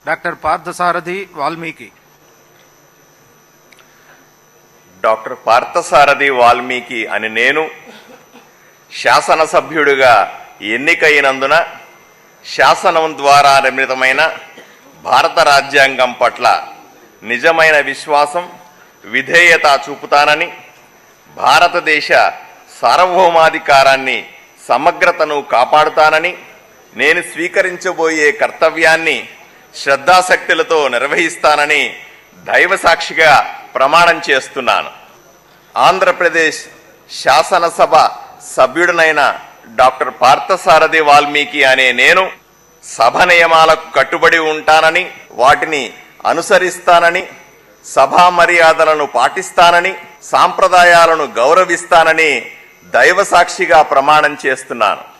Doctor Parthasarathi Valmiki. Doctor Parthasarathi Valmiki అని నేను శాసనసభ్యుడిగా ఎన్నికైనందున శాసనం ద్వారా నిర్మితమైన భారత రాజ్యాంగం పట్ల నిజమైన విశ్వాసం, విధేయత చూపుతానని, భారతదేశ సార్వభౌమాధికారాన్ని, సమగ్రతను కాపాడుతానని, నేను స్వీకరించబోయే కర్తవ్యాన్ని శ్రద్ధాశక్తులతో నిర్వహిస్తానని దైవసాక్షిగా ప్రమాణం చేస్తున్నాను. ఆంధ్రప్రదేశ్ శాసనసభ సభ్యుడినైన డాక్టర్ పార్థసారథి వాల్మీకి అనే నేను సభ నియమాలకు కట్టుబడి ఉంటానని, వాటిని అనుసరిస్తానని, సభా మర్యాదలను పాటిస్తానని, సాంప్రదాయాలను గౌరవిస్తానని దైవసాక్షిగా ప్రమాణం చేస్తున్నాను.